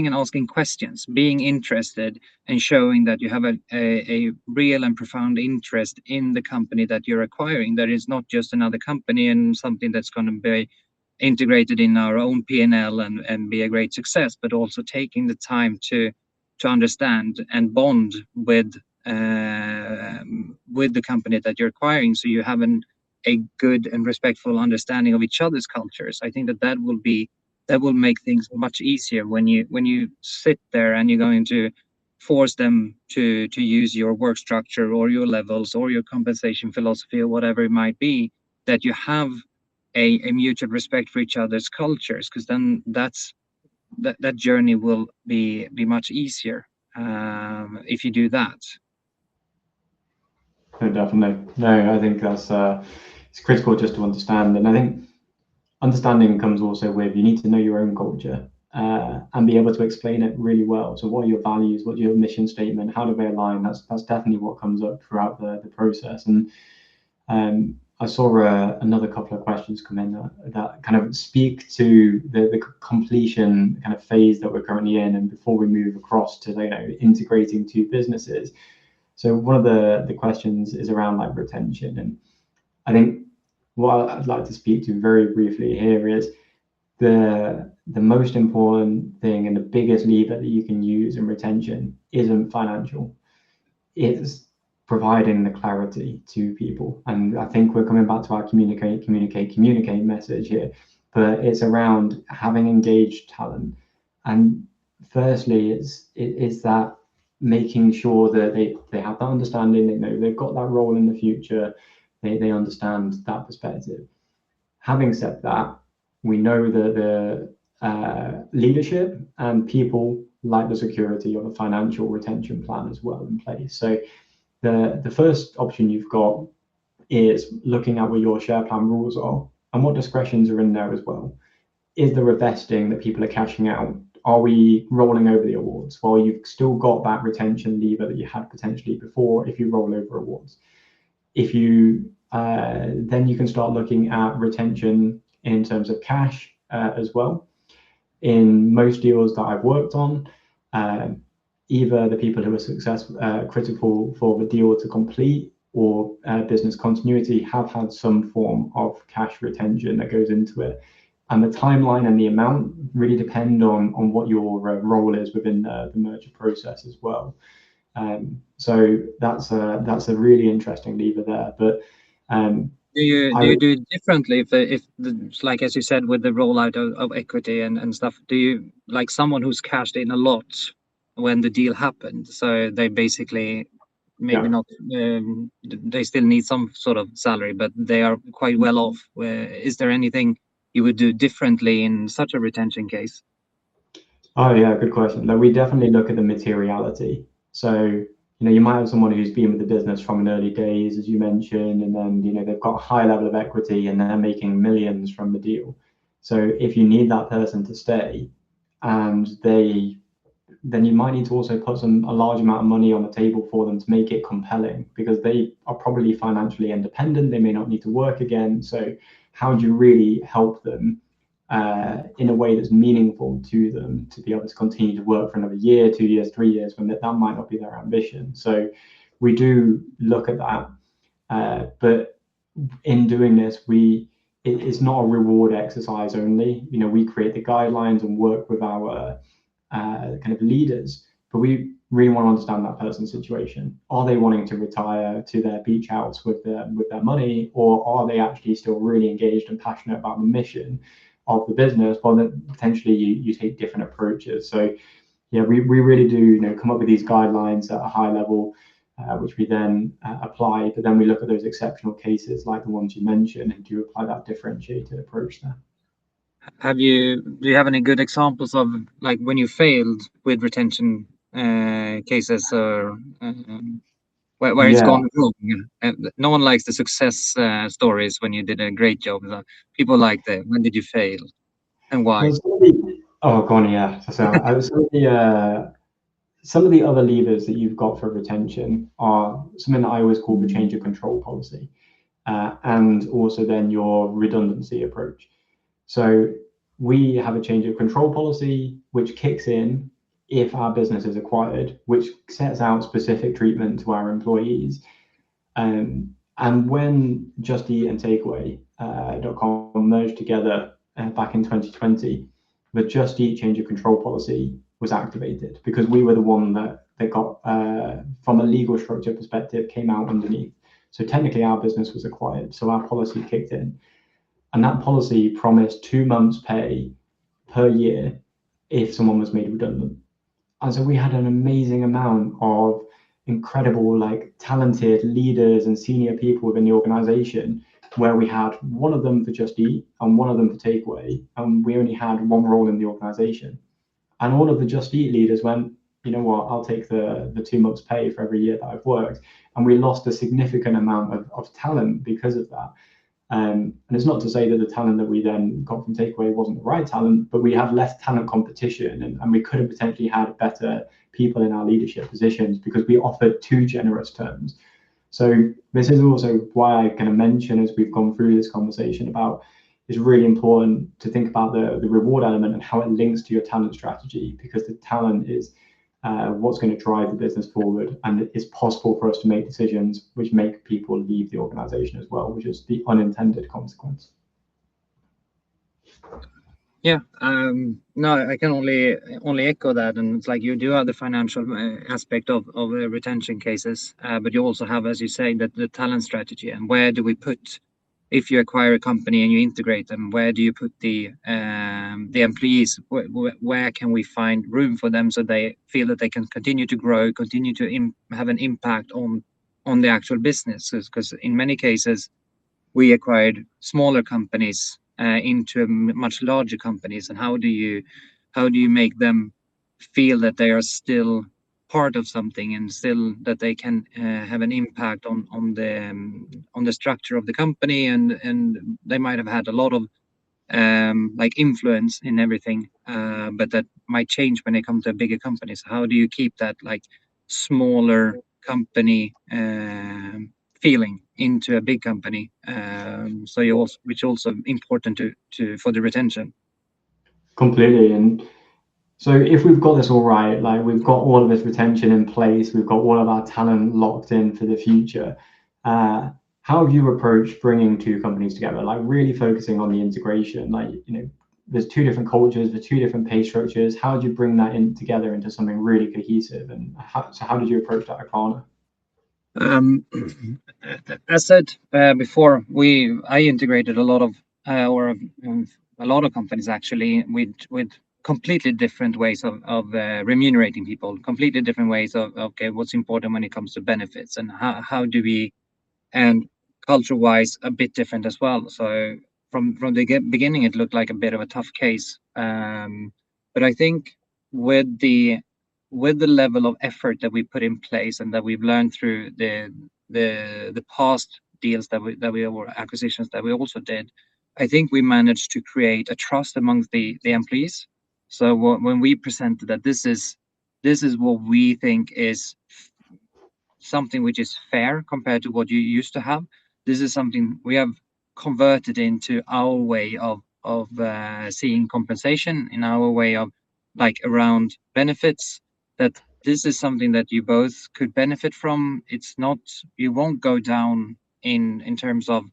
and asking questions, being interested, and showing that you have a real and profound interest in the company that you're acquiring. That is not just another company and something that's going to be integrated in our own P&L and be a great success, but also taking the time to understand and bond with the company that you're acquiring, so you have a good and respectful understanding of each other's cultures. I think that will make things much easier when you sit there and you're going to force them to use your work structure or your levels or your compensation philosophy or whatever it might be, that you have a mutual respect for each other's cultures, because then that journey will be much easier if you do that. No, definitely. No, I think that's it's critical just to understand, and I think understanding comes also with, you need to know your own culture and be able to explain it really well. So what are your values? What's your mission statement? How do they align? That's definitely what comes up throughout the process. And I saw another couple of questions come in that kind of speak to the completion kind of phase that we're currently in, and before we move across to integrating two businesses. So one of the questions is around like retention, and I think what I'd like to speak to very briefly here is the most important thing and the biggest lever that you can use in retention isn't financial. It's providing the clarity to people. And I think we're coming back to our communicate message here, but it's around having engaged talent. And firstly, it's that making sure that they have that understanding, they know they've got that role in the future, they understand that perspective. Having said that, we know that the leadership and people like the security of a financial retention plan as well in place. So the first option you've got is looking at what your share plan rules are and what discretions are in there as well. Is there a vesting that people are cashing out? Are we rolling over the awards? Well, you've still got that retention lever that you had potentially before if you roll over awards. If you then you can start looking at retention in terms of cash as well. In most deals that I've worked on, either the people who are successful, critical for the deal to complete, or business continuity have had some form of cash retention that goes into it. And the timeline and the amount really depend on what your role is within the merger process as well. So that's a really interesting lever there. But do you do it differently if like as you said with the rollout of equity and stuff? Do you like someone who's cashed in a lot when the deal happened, so they basically maybe not they still need some sort of salary, but they are quite well off? Is there anything you would do differently in such a retention case? Oh yeah, good question. Like, we definitely look at the materiality. So, you might have someone who's been with the business from an early days, as you mentioned, and then, they've got a high level of equity and they're making millions from the deal. So if you need that person to stay, and then you might need to also put a large amount of money on the table for them to make it compelling, because they are probably financially independent. They may not need to work again. So how do you really help them in a way that's meaningful to them to be able to continue to work for another year, 2 years, 3 years, when that might not be their ambition? So we do look at that. But in doing this, it's not a reward exercise only. We create the guidelines and work with our kind of leaders, but we really want to understand that person's situation. Are they wanting to retire to their beach house with their money, or are they actually still really engaged and passionate about the mission of the business? Well, then potentially you take different approaches. So yeah, we really do come up with these guidelines at a high level, which we then apply, but then we look at those exceptional cases like the ones you mentioned and do apply that differentiated approach there. Do you have any good examples of like when you failed with retention cases, or where it's gone wrong? No one likes the success stories when you did a great job. People like when did you fail and why? Well, go on, yeah. So some of the other levers that you've got for retention are something that I always call the change of control policy, and also then your redundancy approach. So we have a change of control policy, which kicks in if our business is acquired, which sets out specific treatment to our employees. And when Just Eat and Takeaway.com merged together back in 2020, the Just Eat change of control policy was activated because we were the one that got, from a legal structure perspective, came out underneath. So technically our business was acquired, so our policy kicked in. And that policy promised 2 months' pay per year if someone was made redundant. And so we had an amazing amount of incredible, talented leaders and senior people within the organization, where we had one of them for Just Eat and one of them for Takeaway, and we only had one role in the organization. And all of the Just Eat leaders went, you know what, I'll take the 2 months' pay for every year that I've worked. And we lost a significant amount of talent because of that. And it's not to say that the talent that we then got from Takeaway wasn't the right talent, but we had less talent competition, and we could have potentially had better people in our leadership positions because we offered too generous terms. So this is also why I kind of mention, as we've gone through this conversation, about it's really important to think about the reward element and how it links to your talent strategy, because the talent is what's going to drive the business forward, and it's possible for us to make decisions which make people leave the organization as well, which is the unintended consequence. Yeah, no, I can only echo that, and it's like you do have the financial aspect of retention cases, but you also have, as you say, that the talent strategy, and where do we put, if you acquire a company and you integrate them, where do you put the employees? Where can we find room for them so they feel that they can continue to grow, continue to have an impact on the actual business? Because in many cases, we acquired smaller companies into much larger companies, and how do you make them feel that they are still part of something and still that they can have an impact on the structure of the company, and they might have had a lot of influence in everything, but that might change when they come to a bigger company. So how do you keep that smaller company feeling into a big company, which also important to for the retention? Completely. And so if we've got this all right, we've got all of this retention in place, we've got all of our talent locked in for the future, how have you approached bringing two companies together, really focusing on the integration? There's two different cultures, there's two different pay structures. How do you bring that in together into something really cohesive? And how did you approach that at Klarna? As said before, I integrated a lot of companies actually with completely different ways of remunerating people, completely different ways of what's important when it comes to benefits, and how do we, and culture-wise a bit different as well. So from the beginning, it looked like a bit of a tough case, but I think with the level of effort that we put in place and that we've learned through the past deals that we or acquisitions that we also did, I think we managed to create a trust amongst the employees. So when we presented that this is what we think is something which is fair compared to what you used to have, this is something we have converted into our way of seeing compensation, in our way of like around benefits, that this is something that you both could benefit from. It's not, you won't go down in terms of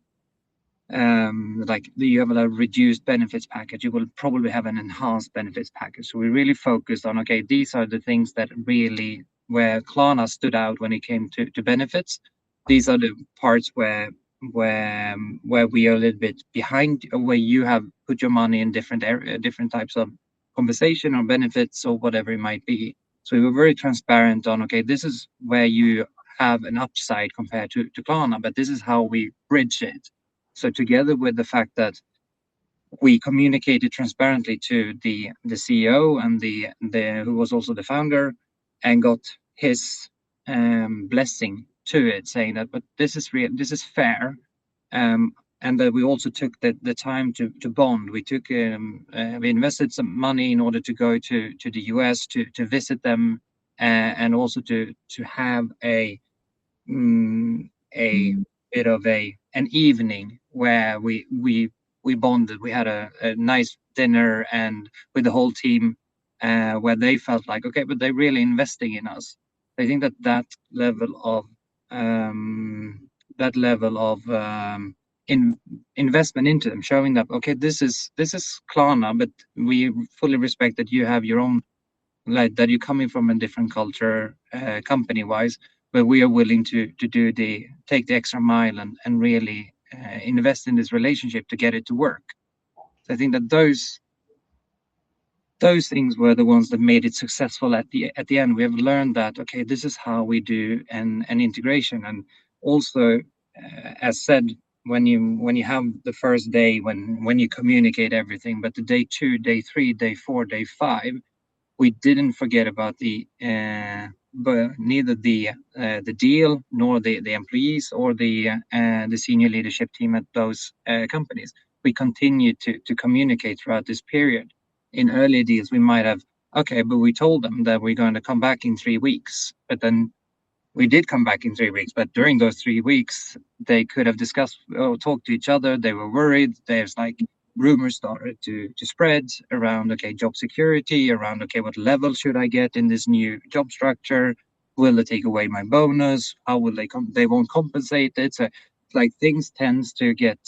like you have a reduced benefits package, you will probably have an enhanced benefits package. So we really focused on, okay, these are the things that really where Klarna stood out when it came to benefits. These are the parts where we are a little bit behind, where you have put your money in different different types of compensation or benefits or whatever it might be. So we were very transparent on, okay, this is where you have an upside compared to Klarna, but this is how we bridge it. So together with the fact that we communicated transparently to the CEO and the who was also the founder, and got his blessing to it, saying that, but this is real, this is fair, and that we also took the time to bond. We took we invested some money in order to go to the US to visit them, and also to have a bit of an evening where we bonded. We had a nice dinner and with the whole team, where they felt like, okay, but they're really investing in us. I think that level of investment into them, showing that, okay, this is Klarna, but we fully respect that you have your own, like that you're coming from a different culture, company wise, but we are willing to take the extra mile and really invest in this relationship to get it to work. So I think that those things were the ones that made it successful at the end. We have learned that, okay, this is how we do an integration. And also, as said, when you have the first day, when you communicate everything, but the day 2, day 3, day 4, day 5, we didn't forget about but neither the deal nor the employees or the senior leadership team at those companies. We continued to communicate throughout this period. In earlier deals, we might have, okay, but we told them that we're going to come back in 3 weeks, but then we did come back in 3 weeks. But during those 3 weeks, they could have discussed or talked to each other. They were worried. There's like rumors started to spread around, okay, job security, around, okay, what level should I get in this new job structure? Will they take away my bonus? How will they won't compensate it? So like things tends to get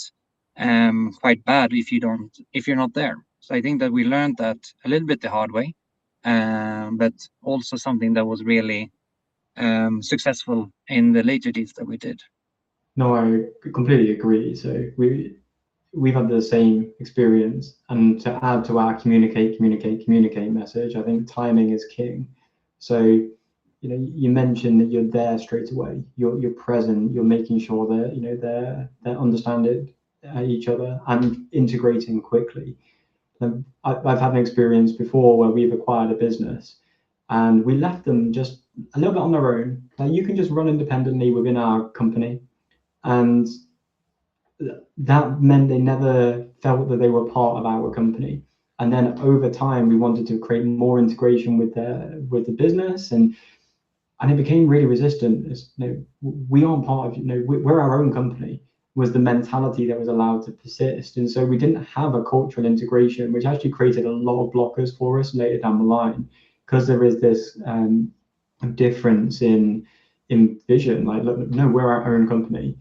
quite bad if you're not there. So I think that we learned that a little bit the hard way, but also something that was really successful in the later deals that we did. No, I completely agree. So we've had the same experience, and to add to our communicate message, I think timing is king. So, you know, you mentioned that you're there straight away. You're present. You're making sure that, you know, they're understanding each other and integrating quickly. I've had an experience before where we've acquired a business and we left them just a little bit on their own. Like, you can just run independently within our company, and that meant they never felt that they were part of our company. And then over time, we wanted to create more integration with the business, and it became really resistant. It's, you know, we aren't part of, you know, we're our own company, was the mentality that was allowed to persist. And so we didn't have a cultural integration, which actually created a lot of blockers for us later down the line, because there is this difference in vision. Like, look, no, we're our own company.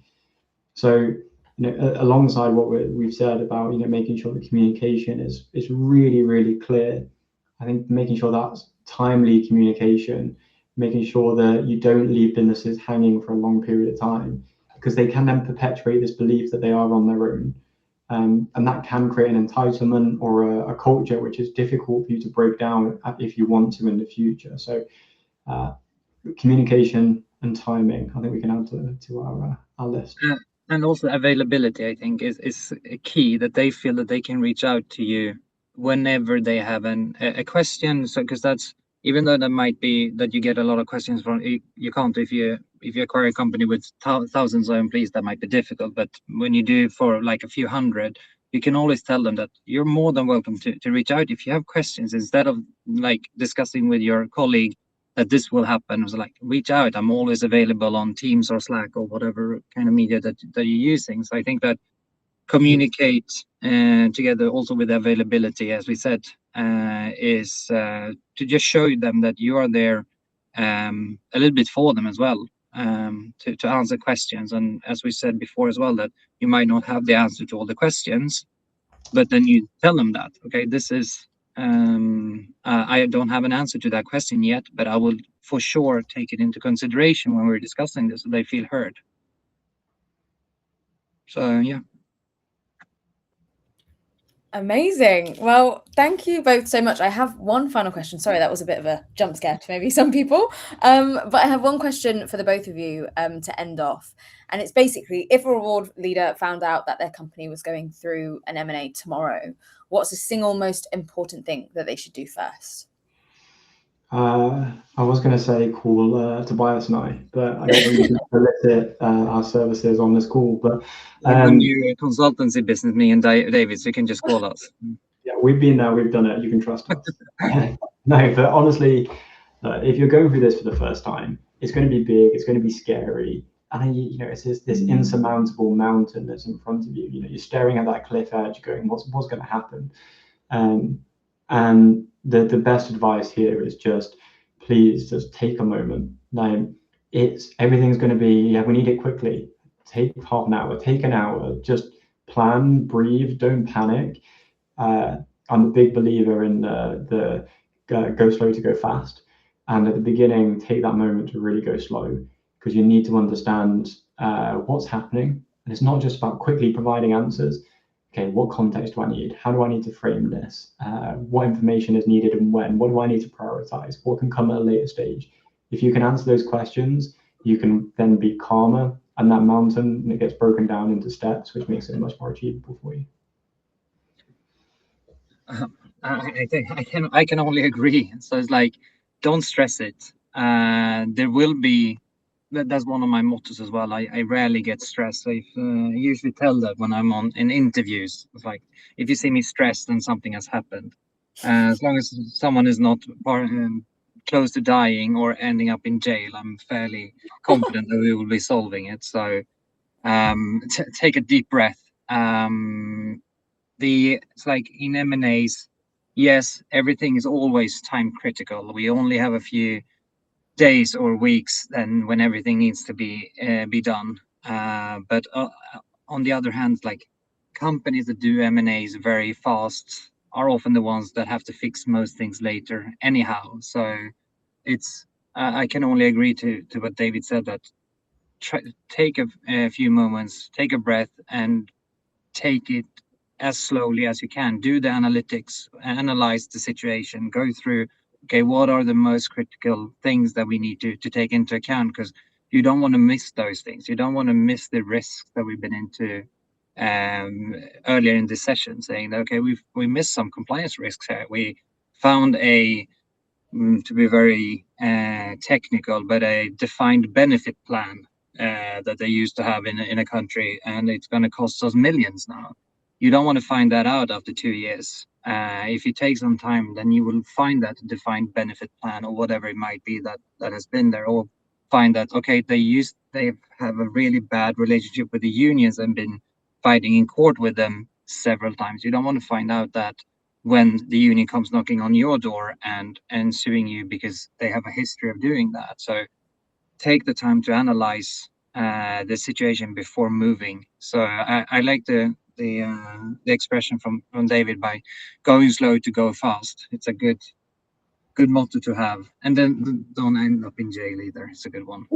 So, you know, alongside what we've said about, you know, making sure the communication is really, really clear. I think making sure that's timely communication, making sure that you don't leave businesses hanging for a long period of time, because they can then perpetuate this belief that they are on their own. And that can create an entitlement or a culture which is difficult for you to break down if you want to in the future. So communication and timing, I think we can add to our list. And also availability, I think, is a key, that they feel that they can reach out to you whenever they have a question. So because that's, even though that might be that you get a lot of questions from, you can't, if you acquire a company with thousands of employees, that might be difficult. But when you do for like a few hundred, you can always tell them that you're more than welcome to reach out if you have questions, instead of like discussing with your colleague that this will happen. It was like, reach out. I'm always available on Teams or Slack or whatever kind of media that you're using. So I think that communicate together also with availability, as we said, is to just show them that you are there a little bit for them as well, to answer questions. And as we said before as well, that you might not have the answer to all the questions, but then you tell them that, okay, this is, I don't have an answer to that question yet, but I will for sure take it into consideration when we're discussing this, so they feel heard. So yeah. Amazing. Well, thank you both so much. I have one final question. Sorry, that was a bit of a jump scare to maybe some people. But I have one question for the both of you to end off. And it's basically, if a reward leader found out that their company was going through an M&A tomorrow, what's the single most important thing that they should do first? I was going to say call Tobias and I, but I don't really solicit our services on this call. But We run your consultancy business, me and David, so you can just call us. Yeah, we've been there, we've done it. You can trust us. No, but honestly, if you're going through this for the first time, it's going to be big, it's going to be scary, and it's this insurmountable mountain that's in front of you. You're staring at that cliff edge, going, "What's going to happen?" And the best advice here is just, please, just take a moment. Now, everything's going to be, we need it quickly. Take half an hour, take an hour. Just plan, breathe, don't panic. I'm a big believer in the go slow to go fast. And at the beginning, take that moment to really go slow, because you need to understand what's happening. And it's not just about quickly providing answers. Okay, what context do I need? How do I need to frame this? What information is needed and when? What do I need to prioritize? What can come at a later stage? If you can answer those questions, you can then be calmer, and that mountain, it gets broken down into steps, which makes it much more achievable for you. I think I can only agree. So it's like, don't stress it. There will be, that's one of my mottos as well. I rarely get stressed. I usually tell that when I'm in interviews. It's like, if you see me stressed, then something has happened. As long as someone is not close to dying or ending up in jail, I'm fairly confident that we will be solving it. So take a deep breath. It's like in M&As, yes, everything is always time critical. We only have a few days or weeks then when everything needs to be done. But on the other hand, like, companies that do M&As very fast are often the ones that have to fix most things later anyhow. So it's I can only agree to what David said, that take a few moments, take a breath, and take it as slowly as you can. Do the analytics, analyze the situation, go through, okay, what are the most critical things that we need to take into account? Because you don't want to miss those things. You don't want to miss the risks that we've been into earlier in this session, saying that, okay, we missed some compliance risks here. We found to be very technical, but a defined benefit plan that they used to have in a country, and it's going to cost us millions now. You don't want to find that out after 2 years. If you take some time, then you will find that defined benefit plan or whatever it might be that has been there, or find that, okay, they have a really bad relationship with the unions and been fighting in court with them several times. You don't want to find out that when the union comes knocking on your door and suing you because they have a history of doing that. So take the time to analyze the situation before moving. So I like the expression from David, by going slow to go fast. It's a good motto to have. And then don't end up in jail either. It's a good one.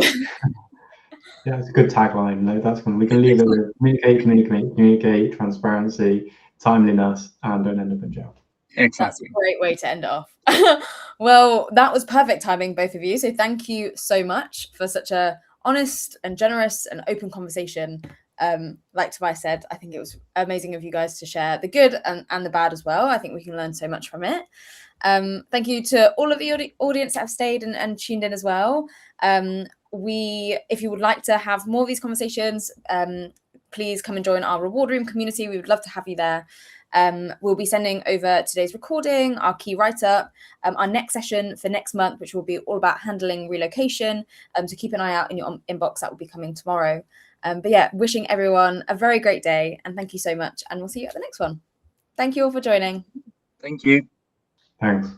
Yeah, it's a good tagline. No, that's one. We can leave it with communicate, transparency, timeliness, and don't end up in jail. Exactly. That's a great way to end it off. Well, that was perfect timing, both of you. So thank you so much for such a honest and generous and open conversation. Like Tobias said, I think it was amazing of you guys to share the good and the bad as well. I think we can learn so much from it. Thank you to all of the audience that have stayed and tuned in as well. If you would like to have more of these conversations, please come and join our reward room community. We would love to have you there. We'll be sending over today's recording, our key write-up, our next session for next month, which will be all about handling relocation. So keep an eye out in your inbox. That will be coming tomorrow. But yeah, wishing everyone a very great day, and thank you so much, and we'll see you at the next one. Thank you all for joining. Thank you. Thanks.